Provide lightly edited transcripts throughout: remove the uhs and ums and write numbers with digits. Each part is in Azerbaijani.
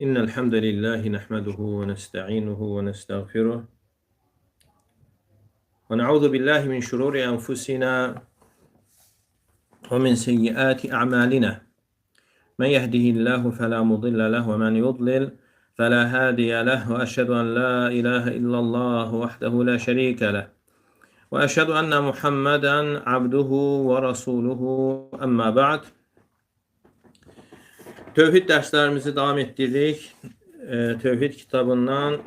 İnnel hamdelellahi nahmeduhu ve nestainuhu ve nestağfiruh ve na'udzu billahi min şururi enfusina ve min seyyiati a'malina. Men yehdihillahu fela mudille leh ve men yudlil fela hadiye leh ve eşhedü en la ilahe illallah vahdehu la şerike leh ve eşhedü enne Muhammeden abduhu ve rasuluhu amma ba'd. Tövhid derslerimizi devam ettiririk. Tövhid kitabından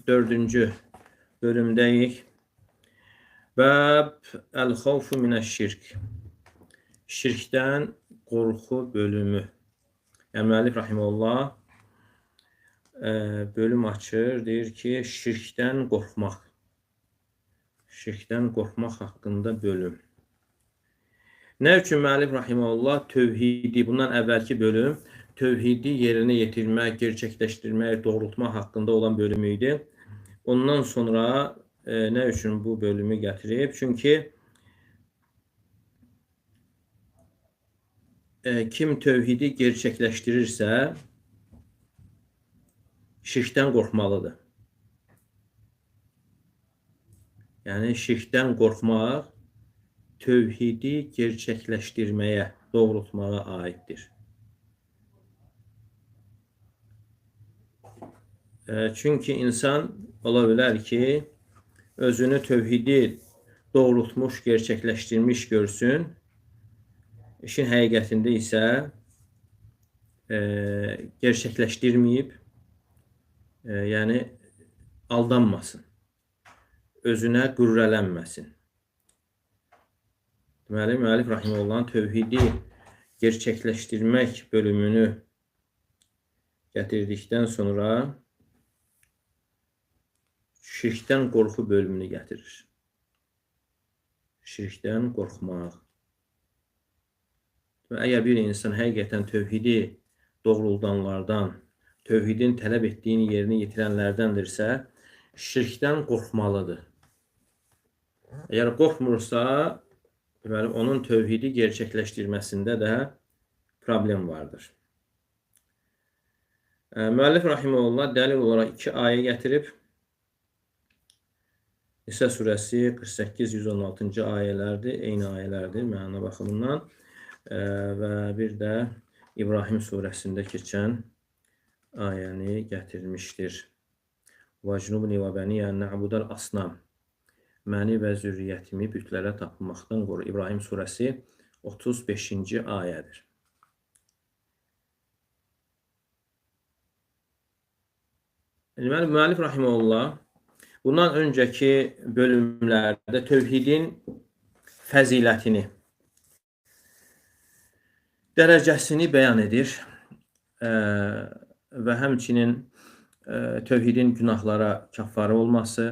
4. bölümdeyik. Bəb əl-xavfu minəş-şirk. Şirkdən qorxu bölümü. Yəni müəllif rahimehullah bölüm açır, deyir ki, şirkdən qorxmaq. Şirkdən qorxmaq haqqında bölüm. Nə üçün müəllif rahimehullah tövhidi, bundan əvvəlki bölüm tövhidi yerinə yetirmək, gerçəkləşdirmək, doğrultmaq haqqında olan bölümü idi. Ondan sonra nə üçün bu bölümü gətirib? Çünki kim tövhidi gerçəkləşdirirsə, şirkdən qorxmalıdır. Yəni, şirkdən qorxmaq tövhidi gerçəkləşdirməyə, doğrultmağa aiddir. Çünki insan ola bilər ki, özünü tövhidi doğrultmuş, gerçəkləşdirmiş görsün. İşin həqiqətində isə gerçəkləşdirməyib, yəni aldanmasın, özünə qürrələnməsin. Deməli, müəllif rahimehullahın tövhidi gerçəkləşdirmək bölümünü gətirdikdən sonra şirkdən qorxu bölümünü gətirir. Şirkdən qorxmaq. Əgər bir insan həqiqətən tövhidi doğruldanlardan, tövhidin tələb etdiyini yerinə yetirənlərdəndirsə, şirkdən qorxmalıdır. Əgər qorxmursa, deməli, onun tövhidi gerçəkləşdirməsində də problem vardır. Müəllif rahimehullah dəlil olaraq 2 ayə gətirib. Nisə surəsi 48-116-cı ayələrdir, eyni ayələrdir məna baxımından. Və bir də İbrahim surəsində keçən ayəni gətirmişdir. Vəcnubni və bəni nə'budəl asnam. Məni və zürriyyətimi bütlərə tapınmaqdan qoru. İbrahim surəsi 35-ci ayədir. Müəllif rahimehullah bundan öncəki bölümlərdə tövhidin fəzilətini, dərəcəsini bəyan edir və həmçinin tövhidin günahlara kəffarə olması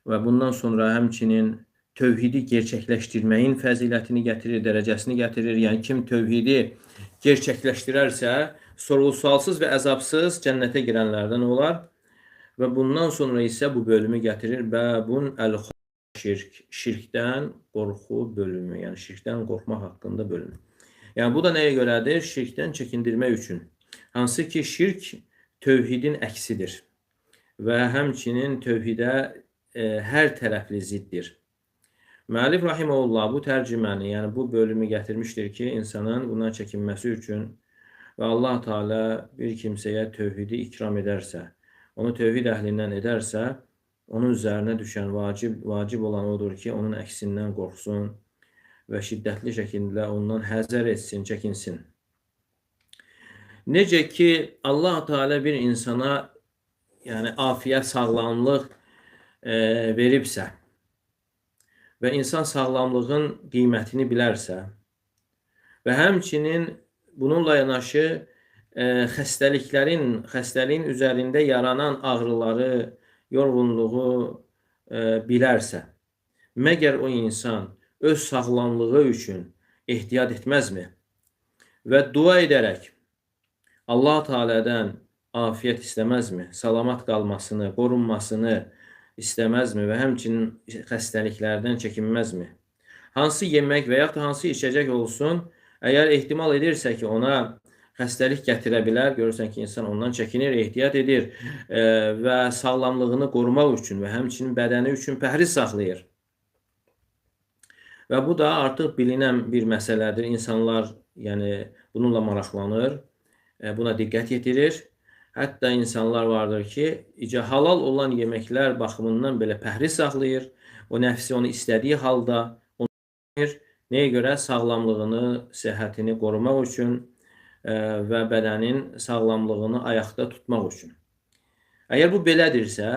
və bundan sonra həmçinin tövhidi gerçəkləşdirməyin fəzilətini gətirir, dərəcəsini gətirir. Yəni, kim tövhidi gerçəkləşdirərsə, sorğu-sualsız və əzabsız cənnətə girənlərdən olar. Və bundan sonra isə bu bölümü gətirir. Bəbun əl-şirk. Şirkdən qorxu bölümü. Yəni, şirkdən qorxmaq haqqında bölümü. Yəni, bu da nəyə görədir? Şirkdən çəkindirmək üçün. Hansı ki, şirk tövhidin əksidir. Və həmçinin tövhidə hər tərəfli ziddir. Müəllif rahimehullah bu tərcüməni, yəni bu bölümü gətirmişdir ki, insanın bundan çəkinməsi üçün və Allah Teala bir kimsəyə tövhidi ikram edərsə, onu tövhid əhlindən edərsə, onun üzərinə düşən vacib olan odur ki, onun əksindən qorxsun və şiddətli şəkildə ondan həzər etsin, çəkinsin. Necə ki, Allah Teala bir insana yəni afiyyət, sağlamlıq veribsə və insan sağlamlığın qiymətini bilərsə və həmçinin bununla yanaşı xəstəliyin üzərində yaranan ağrıları, yorğunluğu bilərsə, məgər o insan öz sağlamlığı üçün ehtiyat etməzmi? Və dua edərək Allah Teala'dan afiyet istəməzmi? Salamat qalmasını, qorunmasını istəməzmi və həmçinin xəstəliklərdən çəkinməzmi? Hansı yemək və yaxud da hansı içəcək olsun, əgər ehtimal edirsə ki, ona xəstəlik gətirə bilər. Görürsən ki, insan ondan çəkinir, ehtiyat edir və sağlamlığını qorumaq üçün və həmçinin bədəni üçün pəhriz saxlayır. Və bu da artıq bilinən bir məsələdir. İnsanlar bununla maraqlanır, buna diqqət yetirir. Hətta insanlar vardır ki, halal olan yeməklər baxımından belə pəhriz saxlayır. O nəfsi onu istədiyi halda onu verir. Nəyə görə? Sağlamlığını, səhhətini qorumaq üçün və bədənin sağlamlığını ayaqda tutmaq üçün. Əgər bu belədirsə,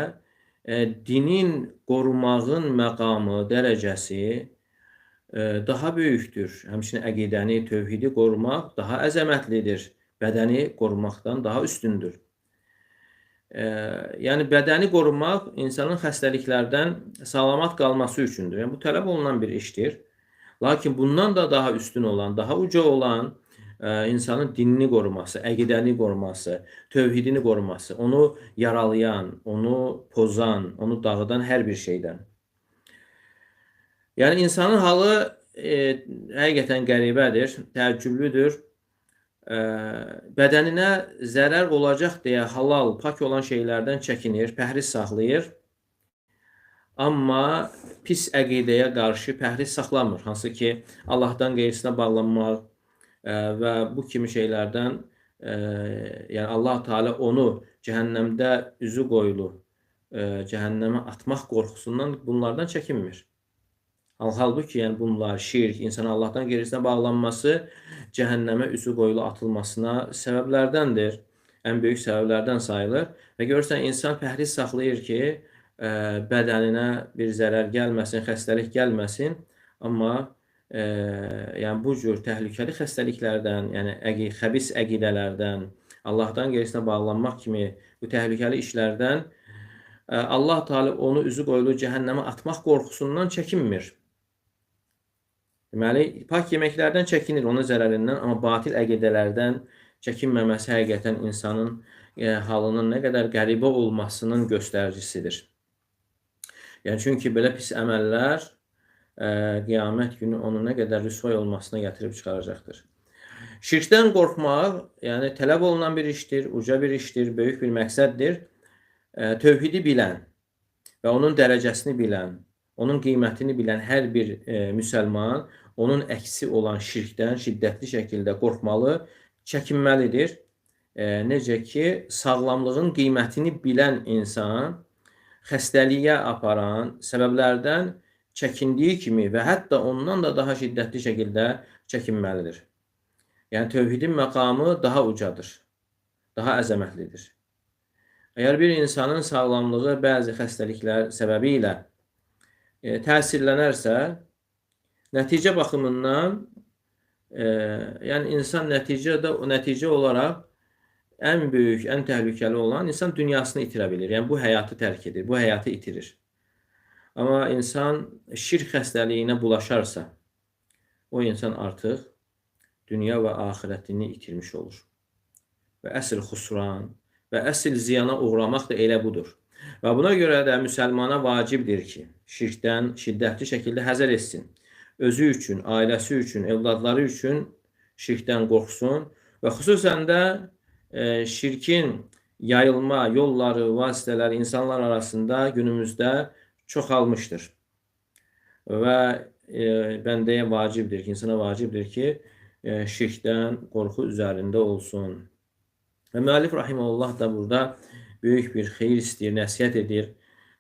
dinin qorumağın məqamı, dərəcəsi daha böyükdür. Həmçinin əqidəni, tövhidi qorumaq daha əzəmətlidir. Bədəni qorumaqdan daha üstündür. Yəni, bədəni qorumaq insanın xəstəliklərdən salamat qalması üçündür. Yəni, bu tələb olunan bir işdir. Lakin bundan da daha üstün olan, daha uca olan insanın dinini qoruması, əqidəni qoruması, tövhidini qoruması, onu yaralayan, onu pozan, onu dağıdan hər bir şeydən. Yəni, insanın halı həqiqətən qəribədir, təəccüblüdür. Bədəninə zərər olacaq deyə halal, pak olan şeylərdən çəkinir, pəhriz saxlayır. Amma pis əqidəyə qarşı pəhriz saxlamır. Hansı ki, Allahdan qeyrisinə bağlanmaq və bu kimi şeylərdən, yəni Allah Teala onu cəhənnəmdə üzü qoyulu, cəhənnəmə atmaq qorxusundan bunlardan çəkinmir. Halbuki, yəni bunlar, şirk, insanın Allahdan qeyrisinə bağlanması cəhənnəmə üzü qoyulu atılmasına səbəblərdəndir. Ən böyük səbəblərdən sayılır. Və görürsən, insan pəhriz saxlayır ki, bədəninə bir zərər gəlməsin, xəstəlik gəlməsin. Amma bu cür təhlükəli xəstəliklərdən, yəni xəbis əqidələrdən, Allahdan qeyrisinə bağlanmaq kimi bu təhlükəli işlərdən Allah Teala onu üzü qoyulu cəhənnəmə atmaq qorxusundan çəkinmir. Deməli, pak yeməklərdən çəkinir, onun zərərindən, amma batil əqidələrdən çəkinməməsi həqiqətən insanın halının nə qədər qəribə olmasının göstəricisidir. Yəni, çünki belə pis əməllər qiyamət günü onun nə qədər rüsvay olmasına gətirib çıxaracaqdır. Şirkdən qorxmaq, yəni tələb olunan bir işdir, uca bir işdir, böyük bir məqsəddir. Tövhidi bilən və onun dərəcəsini bilən, onun qiymətini bilən hər bir müsəlman onun əksi olan şirkdən şiddətli şəkildə qorxmalı, çəkinməlidir. Necə ki, sağlamlığın qiymətini bilən insan xəstəliyə aparan səbəblərdən çəkindiyi kimi və hətta ondan da daha şiddətli şəkildə çəkinməlidir. Yəni, tövhidin məqamı daha ucadır, daha əzəmətlidir. Əgər bir insanın sağlamlığı bəzi xəstəliklər səbəbi ilə təsirlənərsə, nəticə baxımından, yəni insan nəticə olaraq ən böyük, ən təhlükəli olan insan dünyasını itirə bilir. Yəni, bu həyatı tərk edir, bu həyatı itirir. Amma insan şirk xəstəliyinə bulaşarsa, o insan artıq dünya və axirətini itirmiş olur. Və əsl xusran və əsl ziyana uğramaq da elə budur. Və buna görə də müsəlmana vacibdir ki, şirkdən şiddətli şəkildə həzər etsin. Özü üçün, ailəsi üçün, evladları üçün şirkdən qorxsun və xüsusən də şirkin yayılma yolları, vasitələri insanlar arasında günümüzdə çoxalmışdır. Və bəndəyə vacibdir ki, insana vacibdir ki, şirkdən qorxu üzərində olsun. Və müəllif rahimehullah da burada böyük bir xeyir istəyir, nəsihət edir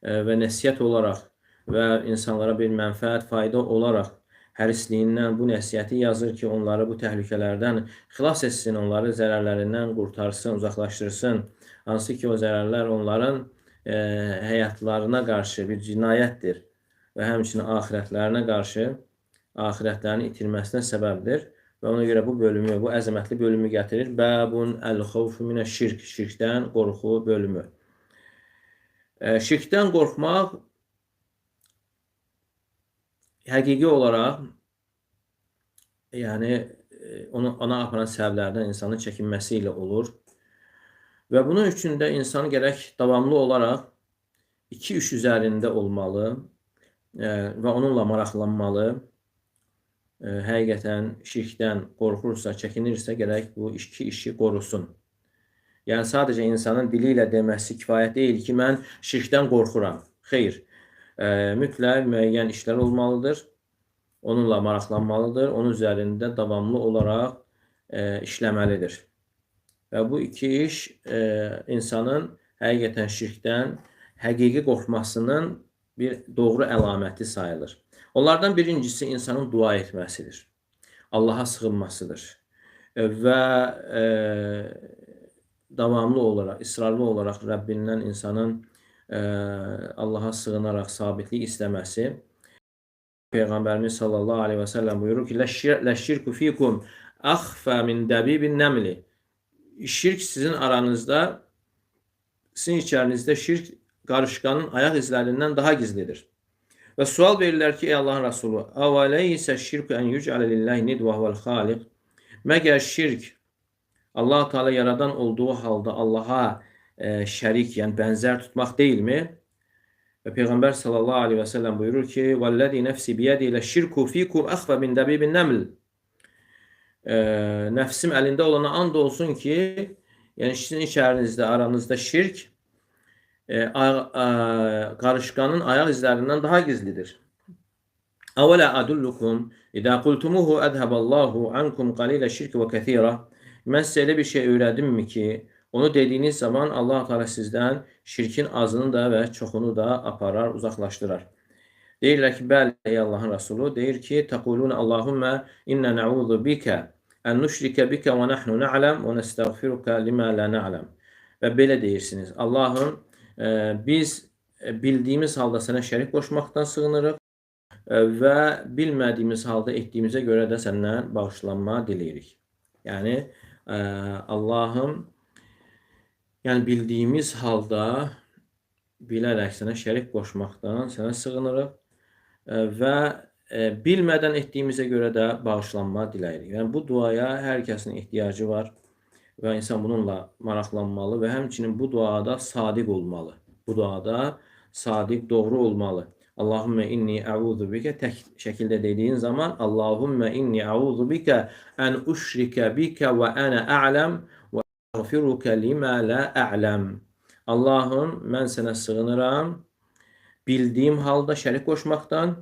və nəsihət olaraq və insanlara bir mənfəət, fayda olaraq hərisliyindən bu nəsihəti yazır ki, onları bu təhlükələrdən xilas etsin, onları zərərlərindən qurtarsın, uzaqlaşdırsın. Hansı ki, o zərərlər onların həyatlarına qarşı bir cinayətdir və həmçinin axirətlərinə qarşı axirətlərini itirməsinə səbəbdir. Və ona görə bu bölümü, bu əzəmətli bölümü gətirir. Bəbun əl-xavfu minəş-şirk, şirkdən qorxu bölümü. Şirkdən qorxmaq həqiqi olaraq, yəni ona aparan səbəblərdən insanın çəkinməsi ilə olur. Və bunun üçün də insan gərək davamlı olaraq iki iş üzərində olmalı və onunla maraqlanmalı həqiqətən şirkdən qorxursa, çəkinirsə, gərək bu iki işi qorusun. Yəni sadəcə insanın dili ilə deməsi kifayət deyil ki, mən şirkdən qorxuram. Xeyr, mütləq müəyyən işlər olmalıdır. Onunla maraqlanmalıdır, onun üzərində davamlı olaraq işləməlidir. Və bu iki iş insanın həqiqətən şirkdən həqiqi qorxmasının bir doğru əlaməti sayılır. Onlardan birincisi insanın dua etməsidir. Allaha sığınmasıdır. Və davamlı olaraq, israrlı olaraq Rəbbindən insanın Allaha sığınaraq sabitlik istəməsi. Peyğəmbərimiz sallallahu aleyhi və səlləm buyurur ki, Ləşşirku fikum əxfə min dəbibin nəmli. Şirk sizin aranızda, sizin içərinizdə şirk qarışqanın ayaq izlərindən daha gizlidir. Və sual verirlər ki, ey Allahın Rasulü, əvələysə şirku ən yücələ lillahi nid və huvəl xaliq. Məgər şirk Allah Teala yaradan olduğu halda Allaha şərik, yəni bənzər tutmaq deyilmi? Və Peyğəmbər sallallahu aleyhi və səlləm buyurur ki, vəlləzi nəfsi biyədi ilə şirku fikum əxfə min dəbibin nəml. Nəfsim əlində olana and olsun ki, yəni sizin içərinizdə, aranızda şirk qarışqanın ayaq izlərindən daha gizlidir. Əvələ adullukum idə qultumuhu ədhəbəllahu ankum qalilə şirk və kəthira. Mən sizə elə bir şey öyrədimmi ki, onu dediyiniz zaman Allah Teala sizdən şirkin azını da və çoxunu da aparar, uzaqlaşdırar. Deyirlər ki, bəli, ey Allahın Rasulü, deyir ki, təqulun Allahümmə innə nə'udhu bikə ən nüşrikə bikə və nəhnu nə'ləm və nəstəğfirukə limə lə nə'ləm. Və belə deyirsiniz, Allahım, biz bildiyimiz halda sənə şərik qoşmaqdan sığınırıq və bilmədiyimiz halda etdiyimizə görə də səndən bağışlanma diləyirik. Yəni, Allahım, yəni bildiyimiz halda bilərək sənə şərik qoşmaqdan sənə sığınırıq və bilmədən etdiyimizə görə də bağışlanma diləyirik. Yəni bu duaya hər kəsin ehtiyacı var və insan bununla maraqlanmalı və həmçinin bu duada sadiq olmalı. Bu duada sadiq, doğru olmalı. Allahümmə inni əvudhu bikə tək şəkildə dediyin zaman Allahümmə inni əvudhu bikə ən üşrikə bikə və ənə a'ləm və əğfirukə limə lə a'ləm. Allahım, mən sənə sığınıram bildiyim halda şərik qoşmaqdan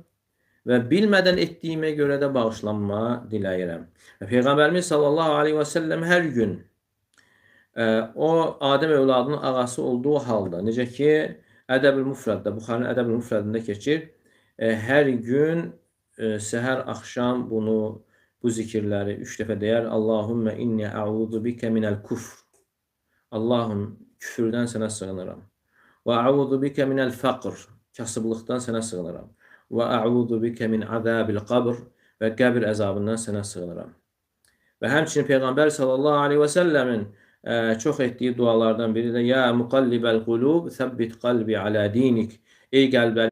və bilmədən etdiyimə görə də bağışlanma diləyirəm. Və Peyğəmbərimiz sallallahu aleyhi və səlləm hər gün o Adəm övladının ağası olduğu halda, necə ki, Ədəb-ül Müfrəddə, Buxarinin Ədəb-ül Müfrədində keçir, hər gün səhər, axşam bunu, bu zikirləri 3 dəfə deyər. Allahümmə inni əudu bikə minəl küfr. Allahım, küfürdən sənə sığınıram. Və əudu bikə minəl fəqr. Kasıblıqdan sənə sığınıram. Və əudu bikə min əzəbil qabr. Və qəbir əzabından sənə sığınıram. Və həmçinin Peyğəmbər sallallahu aleyhi və səlləmin çox etdiyi dualardan biri də ya muqallibəl qulub səbbit qalbi alə dinik. Ey qəlblər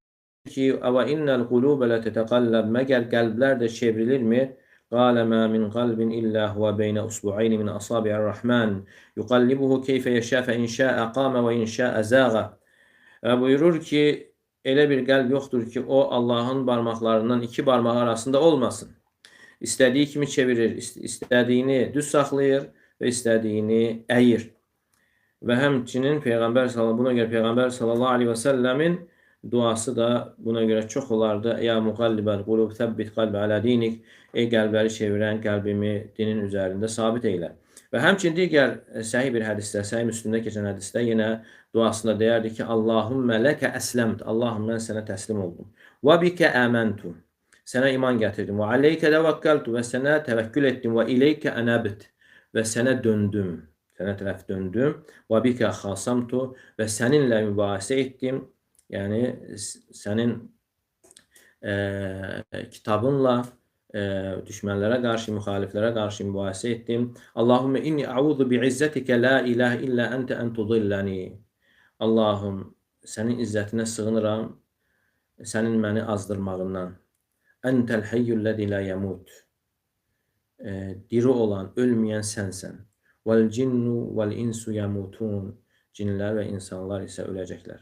ki, və innəl qulubə lə tətəqalləb. Məgər qəlblər də çevrilirmi? Qalə mə min qalbin illə huvə beynə usbu'ayni min asabi'ir rəhmən. Yuqallibuhu keyfə yeşə fə inşəə qamə və inşəə zəğə. Buyurur ki, elə bir qəlb yoxdur ki, o Allahın barmaqlarından 2 barmaq arasında olmasın. İstədiyi kimi çevirir, istədiyini düz saxlayır və istədiyini əyir. Və həmçinin buna görə Peyğəmbər sallallahu aleyhi və səlləmin duası da buna görə çox olardı. Ya muqallibəl qulub səbbit qalbi alə dinik. Ey qəlbləri çevirən, qəlbimi dinin üzərində sabit eylə. Və həmçinin digər səhih bir hədisdə, Səhih Müslimdə keçən hədisdə yenə duasında deyərdi ki, Allahümmə ləkə əsləmt. Allahım, mən sənə təslim oldum. Və bikə əməntum. Sənə iman gətirdim. Və aleykə təvəkkəltu. Və sənə təvəkkül etdim. Və ileykə ənəbt. Və sənə döndüm. Sənə tərəf döndüm. Və bikə xasamtu. Və səninlə mübahisə etdim. Yəni, sənin kitabınla düşmənlərə qarşı, müxaliflərə qarşı mübahisə etdim. Allahümmə inni əudu bi'izzətikə la iləhə illə əntə ən tudilləni. Allahım, sənin izzətinə sığınıram, sənin məni azdırmağından. Əntəl həyyülləzi la yəmut. Diri olan, ölməyən sənsən. Vəl cinnu vəl insu yəmutun. Cinlər və insanlar isə öləcəklər.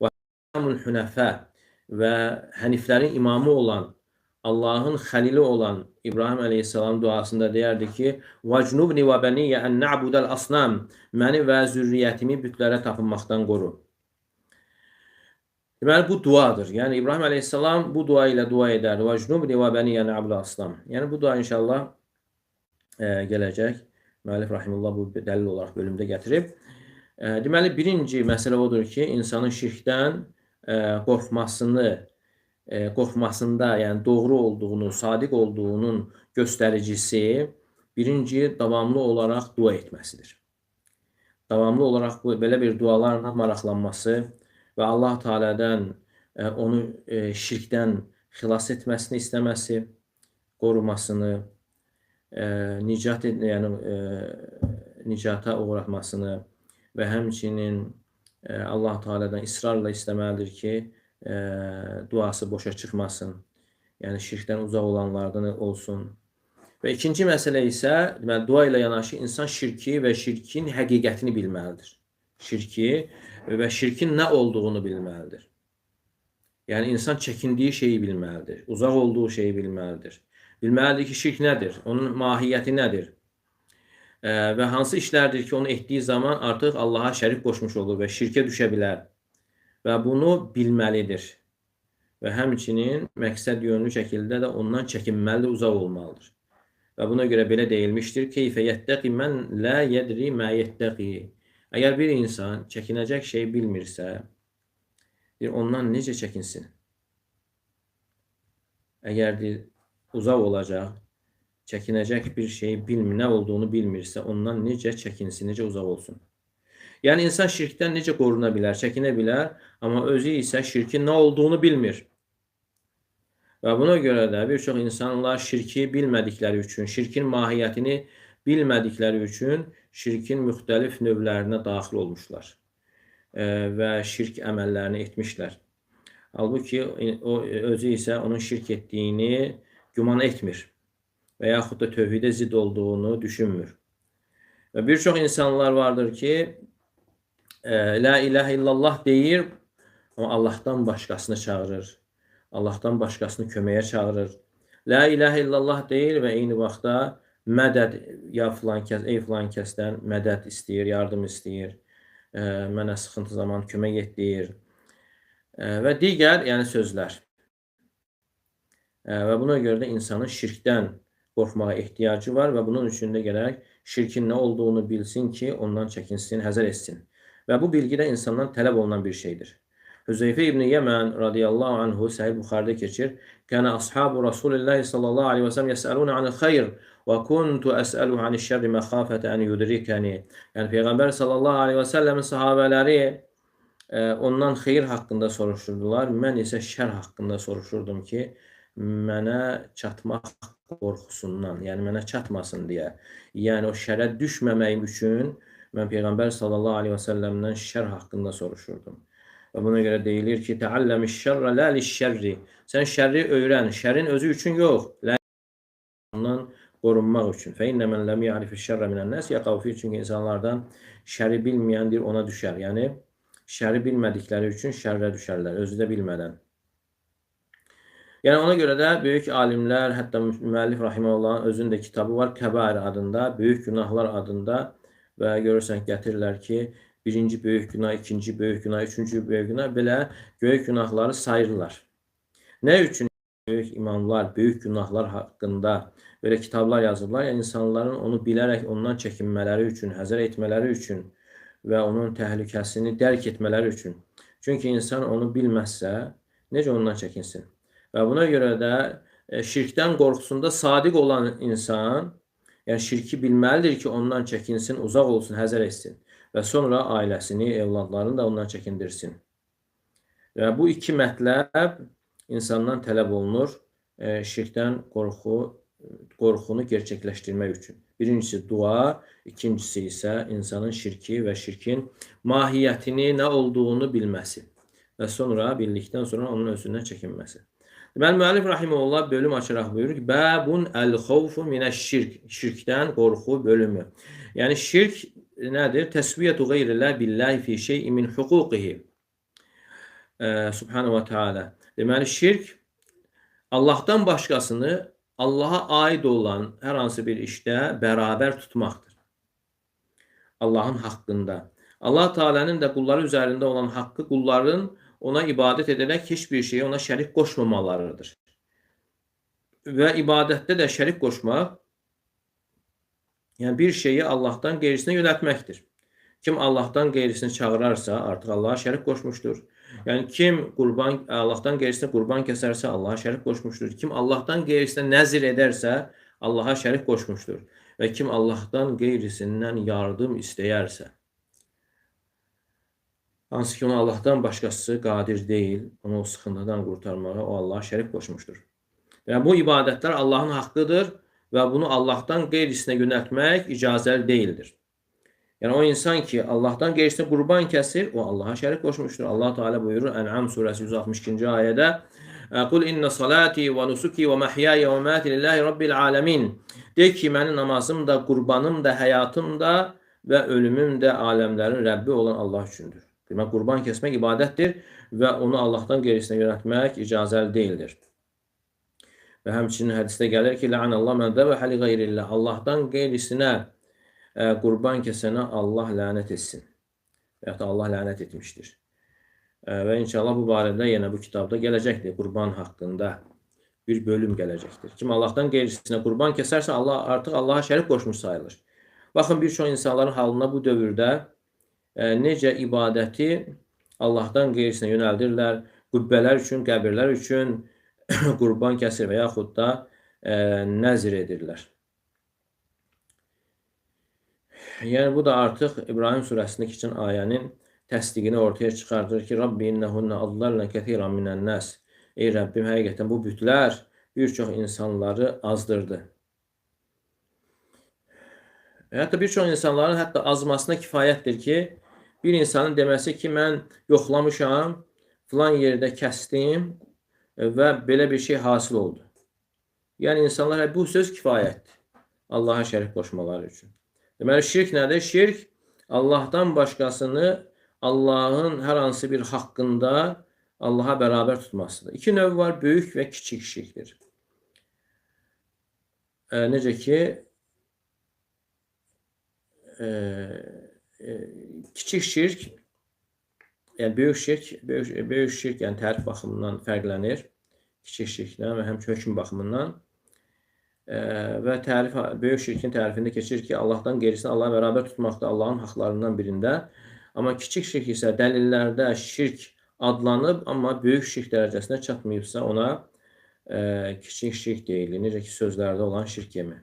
Və hünəfə və həniflərin imamı olan Allah'ın xəlili olan İbrahim əleyhissalam duasında deyərdi ki, "Vacnubni və bəniyyə en na'budal asnam." Məni və zürriyyətimi bütlərə tapınmaqdan qoru. Deməli bu duadır. Yəni İbrahim əleyhissalam bu dua ilə dua edərdi. "Vacnubni və bəniyyə en na'budal asnam." Yəni bu dua inşallah gələcək. Müəllif rahimehullah bu dəlil olaraq bölümdə gətirib. Deməli birinci məsələ odur ki, insanın şirkdən qorxmasında, yəni doğru olduğunu, sadiq olduğunun göstəricisi birinci davamlı olaraq dua etməsidir. Davamlı olaraq belə bir dualarla maraqlanması və Allah Teala'dan onu şirkdən xilas etməsini istəməsi, qorumasını, nicata uğratmasını və həmçinin Allah Teala'dan israrla istəməlidir ki, duası boşa çıxmasın. Yəni şirkdən uzaq olanlardan olsun. Və ikinci məsələ isə, deməli dua ilə yanaşı insan şirki və şirkin həqiqətini bilməlidir. Şirki və şirkin nə olduğunu bilməlidir. Yəni insan çəkindiyi şeyi bilməlidir. Uzaq olduğu şeyi bilməlidir. Bilməlidir ki, şirk nədir? Onun mahiyyəti nədir? Və hansı işlərdir ki, onu etdiyi zaman artıq Allaha şərik qoşmuş olur və şirkə düşə bilər. Və bunu bilməlidir. Və həmçinin məqsəd yönlü şəkildə də ondan çəkinməlidir, uzaq olmalıdır. Və buna görə belə deyilmişdir: "Keyfə yettəqi mən la yedri mə yettəqi." Əgər bir insan çəkinəcək şey bilmirsə, ondan necə çəkinsin? Əgər uzaq olacaq, çəkinəcək bir şey nə olduğunu bilmirsə, ondan necə çəkinsin, necə uzaq olsun? Yəni insan şirkdən necə qoruna bilər, çəkinə bilər, amma özü isə şirkin nə olduğunu bilmir. Və buna görə də bir çox insanlar şirki bilmədikləri üçün, şirkin mahiyyətini bilmədikləri üçün şirkin müxtəlif növlərinə daxil olmuşlar və şirk əməllərini etmişlər. Halbuki o özü isə onun şirk etdiyini güman etmir və yaxud da tövhidə zidd olduğunu düşünmür. Və bir çox insanlar vardır ki, La ilahe illallah deyir, amma Allahdan başqasını çağırır. Allahdan başqasını köməyə çağırır. La ilahe illallah deyir və eyni vaxtda mədəd, ya filan kəs, ey filan kəsdən mədəd istəyir, yardım istəyir, mənə sıxıntı zaman kömək et deyir və digər sözlər. Və buna görə də insanın şirkdən qorxmağa ehtiyacı var və bunun üçün də gərək şirkin nə olduğunu bilsin ki, ondan çəkinsin, həzər etsin. Və bu bilgi də insandan tələb olunan bir şeydir. Hüzeyfə ibn Yəmən radiyallahu anhu Səhih Buxarıda keçir. Kənə ashabu Rasulillahi sallallahu aleyhi və sələm yəsəlunə anil xeyr və kuntu əsəluhu anil şərri məxafətə ən yudrikəni. Yəni Peyğəmbər sallallahu aleyhi və səlləmin sahabələri ondan xeyir haqqında soruşurdular. Mən isə şər haqqında soruşurdum ki, mənə çatmaq qorxusundan, yəni mənə çatmasın deyə. Yəni o şərə düşməməyim üçün mən Peyğəmbər sallallahu aleyhi və səlləmdən şər haqqında soruşurdum. Və buna görə deyilir ki, Təalləmiş şərrə lə liş-şərri. Sən şərri öyrən, şərin özü üçün yox, ondan qorunmaq üçün. Fə innə mən ləm ya'rifiş şərrə minən-nəs yəqav fi, çünki insanlardan şəri bilməyəndir, ona düşər. Yəni şəri bilmədikləri üçün şərrə düşərlər, özü də bilmədən. Yəni ona görə də böyük alimlər, hətta müəllif rahimehullahın özünün də kitabı var, Kəbair adında, böyük günahlar adında və görürsən gətirirlər ki, birinci böyük günah, ikinci böyük günah, üçüncü böyük günah, belə böyük günahları sayırlar. Nə üçün böyük imamlar, böyük günahlar haqqında belə kitablar yazırlar? Yəni insanların onu bilərək ondan çəkinmələri üçün, həzər etmələri üçün və onun təhlükəsini dərk etmələri üçün. Çünki insan onu bilməzsə, necə ondan çəkinsin? Və buna görə də şirkdən qorxusunda sadiq olan insan, yəni şirki bilməlidir ki, ondan çəkinsin, uzaq olsun, həzər etsin və sonra ailəsini, evladlarını da ondan çəkindirsin. Və bu iki mətləb insandan tələb olunur şirkdən qorxunu gerçəkləşdirmək üçün. Birincisi dua, ikincisi isə insanın şirki və şirkin mahiyyətini, nə olduğunu bilməsi və sonra bildikdən sonra onun özündən çəkinməsi. Deməli, müəllif rahimehullah bölüm açaraq buyurur ki, Bəbun əl-xovfu minəş-şirk, şirkdən qorxu bölümü. Yəni şirk nədir? Təsviyyətu qeyrillah billahi fi şey'in min huquqihi. Subhanahu wa ta'ala. Deməli şirk Allahdan başqasını Allaha aid olan hər hansı bir işdə bərabər tutmaqdır. Allahın haqqında. Allah Teala'nın da qulları üzərində olan haqqı qulların ona ibadət edərək heç bir şeyi ona şərik qoşmamalarıdır. Və ibadətdə də şərik qoşmaq, yəni bir şeyi Allahdan qeyrisinə yönəltməkdir. Kim Allahdan qeyrisini çağırarsa, artıq Allaha şərik qoşmuşdur. Yəni kim Allahdan qeyrisinə qurban kəsərsə, Allaha şərik qoşmuşdur. Kim Allahdan qeyrisinə nəzir edərsə, Allaha şərik qoşmuşdur. Və kim Allahdan qeyrisindən yardım istəyərsə, hansı ki, ona Allahdan başqası qadir deyil, onu o sıxıntıdan qurtarmağa o Allaha şərik qoşmuşdur. Yəni bu ibadətlər Allahın haqqıdır və bunu Allahdan qeyrisinə yönəltmək icazəli deyildir. Yəni o insan ki, Allahdan qeyrisinə qurban kəsir, o Allaha şərik qoşmuşdur. Allah Teala buyurur Ən'am surəsi 162-ci ayədə: "Qul inna salati və nusuki və mahyaya və mamati lillahi rabbil alamin." De ki, mənim namazım da, qurbanım da, həyatım da və ölümüm də aləmlərin Rəbbi olan Allah üçündür. Demək, qurban kəsmək ibadətdir və onu Allahdan qeyrisinə yönəltmək icazəli deyildir. Və həmçinin hədisdə gəlir ki, "La'anallahu men zəbəhə li qeyrillah." Allahdan qeyrisinə qurban kəsənə Allah lənət etsin. Və ya da Allah lənət etmişdir. Və inşallah bu barədə yenə bu kitabda gələcəkdir. Qurban haqqında bir bölüm gələcəkdir. Kim Allahdan qeyrisinə qurban kəsərsə, artıq Allaha şərik qoşmuş sayılır. Baxın, bir çox insanların halına bu dövrdə necə ibadəti Allahdan qeyrisinə yönəldirlər, qübbələr üçün, qəbirlər üçün qurban kəsir və yaxud da nəzir edirlər. Yəni bu da artıq İbrahim surəsindəki üçün ayənin təsdiqini ortaya çıxardır ki, Rabbi innəhunna adlalna kəsiran minən nas. Ey Rəbbim, həqiqətən bu bütlər bir çox insanları azdırdı. Hətta bir çox insanların hətta azmasına kifayətdir ki, bir insanın deməsi ki, mən yoxlamışam, filan yerdə kəsdim və belə bir şey hasil oldu. Yəni insanlara bu söz kifayətdir Allaha şərik qoşmaları üçün. Deməli, şirk nədir? Şirk, Allahdan başqasını Allahın hər hansı bir haqqında Allaha bərabər tutmasıdır. İki növ var, böyük və kiçik şirkdir. Necə ki, kiçik şirk, yəni böyük şirk yəni tərif baxımından fərqlənir. Kiçik şirkdən və həm hökm baxımından. Və böyük şirkin tərifində keçir ki, Allahdan qeyrisini Allaha bərabər tutmaqda Allahın haqlarından birində. Amma kiçik şirk isə dəlillərdə şirk adlanıb, amma böyük şirk dərəcəsinə çatmayıbsa ona kiçik şirk deyilir. Necə ki, sözlərdə olan şirk kimi.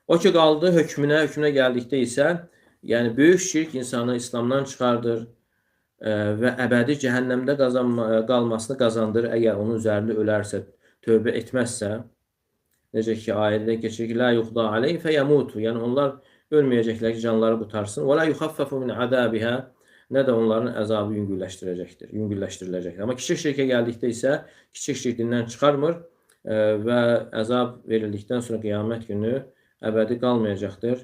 O ki, qaldı hökmünə gəldikdə isə, yəni böyük şirk insanı İslamdan çıxardır və əbədi cəhənnəmdə qalmasını qazandır əgər onun üzərində ölərsə, tövbə etməzsə. Necə ki, ayədə keçir ki, "La yuqda aleyhi feyemutu." Yəni onlar ölməyəcəklər ki, canları qutarsın. "Və la yuxaffafu min adabiha." Nə də onların əzabı yüngülləşdiriləcəkdir. Amma kiçik şirkə gəldikdə isə kiçik şirk dindən çıxarmır və əzab verildikdən sonra qiyamət günü əbədi qalmayacaqdır.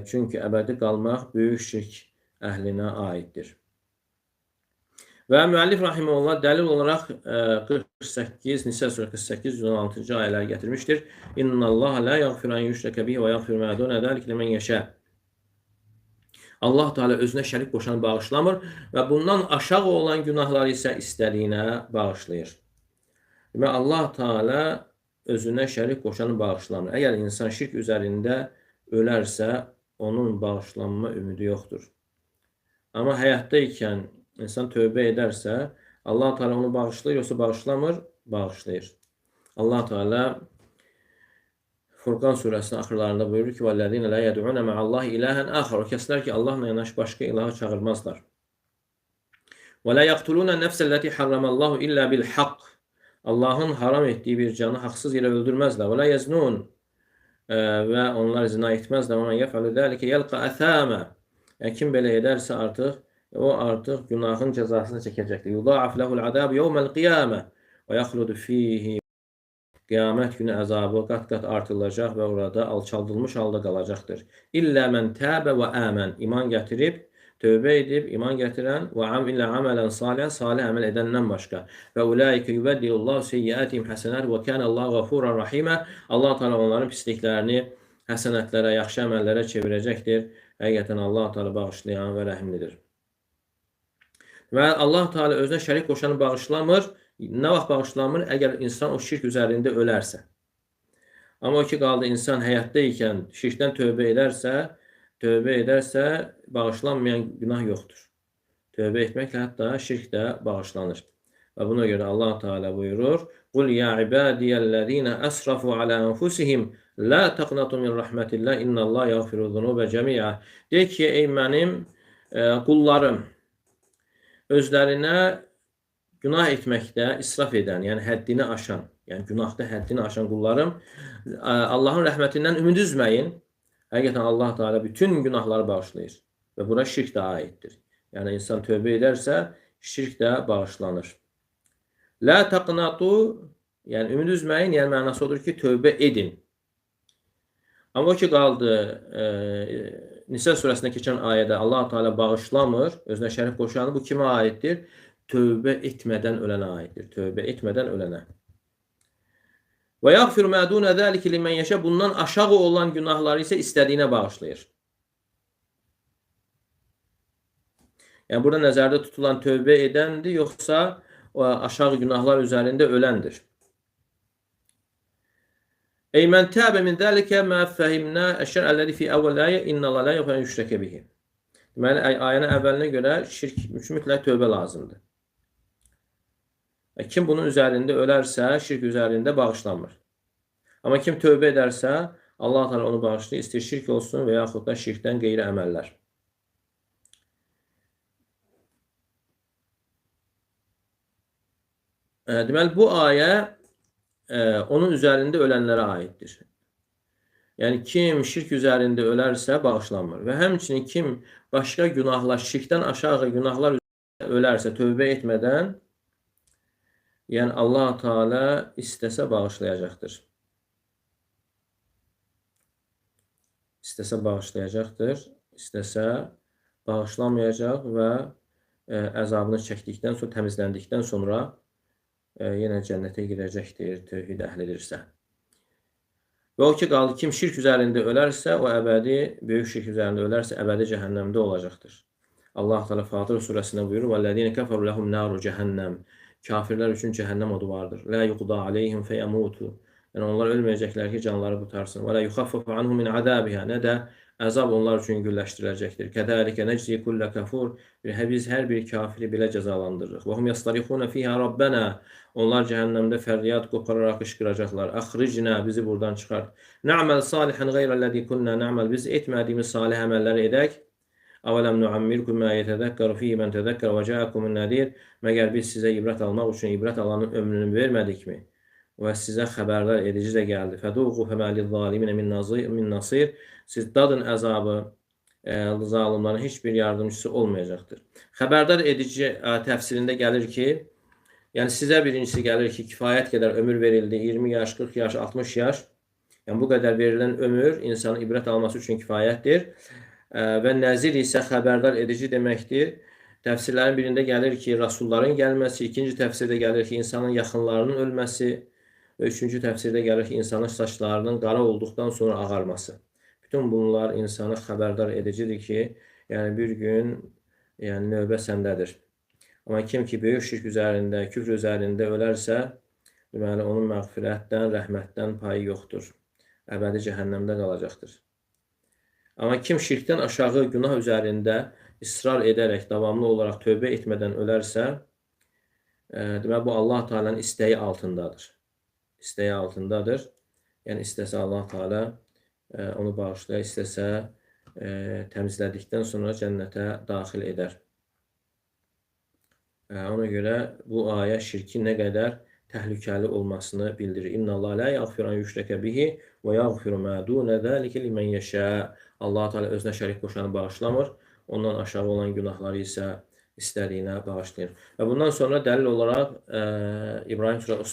Çünki əbədi qalmaq böyük şirk əhlinə aiddir. Və müəllif rahimehullah dəlil olaraq 48 Nisa surəsi 48-116-cı ayələr gətirmişdir. İnnallaha la yaghfiru an yushraka bihi və yaghfiru ma dun zalika limen yasha. Allah Teala özünə şərik qoşanı bağışlamır və bundan aşağı olan günahları isə istədiyinə bağışlayır. Demək, Allah Teala özünə şərik qoşanı bağışlamır. Əgər insan şirk üzərində ölərsə, onun bağışlanma ümidi yoxdur. Amma həyatda ikən insan tövbə edərsə, Allah Teala onu bağışlayır, yoxsa bağışlamır? Bağışlayır. Allah Teala Furqan surəsinin axırlarında buyurur ki, "Vəllezîne lâ yed'ûne ma'allahi ilâhen âxar." O kəslər ki, Allahla yanaşı başqa ilahı çağırmazlar. "Və lâ yaqtulûne nefselleti harramallahu illâ bil haqq." Allahın haram etdiyi bir canı haqsız yerə öldürməzlər. "Və lâ yeznûn." Və onlar zina etməzlər. "Və men yef'alu zâlike yelqa athâma." Yəni kim belə edərsə o artıq günahın cəzasını çəkəcəkdir. "Yudâaf lehul azâbu yevmel qiyâmeh və yaxludu fîhî." Qiyamət günü əzabı qat-qat artırılacaq və orada alçaldılmış halda qalacaqdır. "İllə mən təbə və əmən." İman gətirib Tövbə edib iman gətirən və amilə aməlan salih, salih əməl edəndən başqa. Və ulaikə yubəddilullahu seyyiatihim həsənət və kənəllahu ğəfuran rahimə. Allah Teala onların pisliklərini həsənətlərə, yaxşı əməllərə çevirəcəkdir. Həqiqətən Allah Teala bağışlayan və rəhimlidir. Və Allah Teala özünə şərik qoşanı bağışlamır. Nə vaxt bağışlamır? Əgər insan o şirk üzərində ölərsə. Amma o ki qaldı insan həyatda ikən şirkdən tövbə edərsə, bağışlanmayan günah yoxdur. Tövbə etməklə hətta şirk də bağışlanır. Və buna görə Allah Teala buyurur: "Qul ya ibadiyellezine asrafu ala enfusihim la taqnatu min rahmetillah innallaha yagfiruzunuba cemi'a." De ki, ey mənim qullarım, özlərinə günah etməkdə israf edən, yəni həddini aşan, yəni günahda həddini aşan qullarım, Allahın rəhmətindən ümid üzməyin. Həqiqətən Allah Teala bütün günahları bağışlayır. Və buna şirk də aiddir. Yəni insan tövbə edərsə, şirk də bağışlanır. La taqnatu, yəni ümid üzməyin, yəni mənası odur ki, tövbə edin. Amma o ki qaldı, Nisa surəsində keçən ayədə Allah Teala bağışlamır, özünə şərik qoşanı, bu kimə aiddir? Tövbə etmədən ölənə aiddir. Tövbə etmədən ölənə. Və yəğfiru mə dunə zəlikə limən yəşə. Bundan aşağı olan günahları isə istədiyinə bağışlayır. Yəni burada nəzərdə tutulan tövbə edəndir, yoxsa aşağı günahlar üzərində öləndir. Ey mən təbə min zəlikə mə fəhimnə əşşər əlləzi fi əvvəl ayə innallaha la yəğfiru yüşrəkə bihi. Deməli, ayənin əvvəlinə görə şirk üçün mütləq tövbə lazımdır. Kim bunun üzərində ölərsə, şirk üzərində bağışlanmır. Amma kim tövbə edərsə, Allah Teala onu bağışlayır, istəyir şirk olsun və yaxud da şirkdən qeyri əməllər. Deməli, bu ayə onun üzərində ölənlərə aiddir. Yəni, kim şirk üzərində ölərsə, bağışlanmır. Və həmçinin kim başqa günahlar, şirkdən aşağı günahlar üzərində ölərsə, tövbə etmədən, yəni Allah Teala istəsə bağışlayacaqdır. İstəsə bağışlayacaqdır, istəsə bağışlamayacaq və əzabını çəkdikdən sonra, təmizləndikdən sonra yenə cənnətə girəcəkdir, tövhid əhlidirsə. Və o ki qaldı, kim şirk üzərində ölərsə, o əbədi, böyük şirk üzərində ölərsə, əbədi cəhənnəmdə olacaqdır. Allah Teala Fatir surəsində buyurur: "Vəllezine keferu lehum naru cəhənnəm." Kafirlər üçün cəhənnəm odu vardır. La yuqda aleyhim feyamutu. Yəni onlar ölməyəcəklər ki, canları qurtarsın. Və la yuxaffafu anhum min azabiha. Nə də əzab onlar üçün yüngülləşdiriləcəkdir. Kədəlikə neczi kullə kafur. Biz hər bir kafiri belə cəzalandırırıq. Və hum yastarixuna fiha rabbana. Onlar cəhənnəmdə fəryad qopararaq qışqıracaqlar. Əxricna, bizi buradan çıxart. Na'mal salihan qeyrəl-ləzi kunna na'mal. Biz etmədiyimiz salih əməlləri edək. Əvələm nuammirkum mə yetədəkkəru fihi mən tədəkkər və cəəkumun nədir. Məgər biz sizə ibrət almaq üçün ibrət alanın ömrünü vermədikmi? Və sizə xəbərdar edici də gəldi. Fəduqu fəməlil zaliminə min nasir. Siz dadın əzabı, zalimlərin heç bir yardımcısı olmayacaqdır. Xəbərdar edici təfsirində gəlir ki, yəni sizə birincisi gəlir ki, kifayət qədər ömür verildi. 20 yaş, 40 yaş, 60 yaş. Yəni bu qədər verilən ömür insanın ibrət alması üçün kifayətdir. Və nəzir isə xəbərdar edici deməkdir. Təfsirlərin birində gəlir ki, rasulların gəlməsi, ikinci təfsirdə gəlir ki, insanın yaxınlarının ölməsi və üçüncü təfsirdə gəlir ki, insanın saçlarının qara olduqdan sonra ağarması. Bütün bunlar insanı xəbərdar edicidir ki, yəni bir gün növbə səndədir. Amma kim ki, böyük şirk üzərində, küfr üzərində ölərsə, deməli, onun məğfirətdən, rəhmətdən payı yoxdur. Əbədi cəhənnəmdə qalacaqdır. Amma kim şirkdən aşağı günah üzərində israr edərək, davamlı olaraq tövbə etmədən ölərsə, deməli, bu Allah Teala'nın istəyi altındadır. İstəyi altındadır. Yəni, istəsə Allah Teala onu bağışlayar, istəsə təmizlədikdən sonra cənnətə daxil edər. Ona görə bu ayə şirkin nə qədər təhlükəli olmasını bildirir. İnnəllaha la yəğfiru an yüşrəkə bihi və yəğfiru mə dunə zəlikə limən yəşə. Allah Teala özünə şərik qoşanı bağışlamır. Ondan aşağı olan günahları isə istədiyinə bağışlayır. Və bundan sonra dəlil olaraq İbrahim surəsi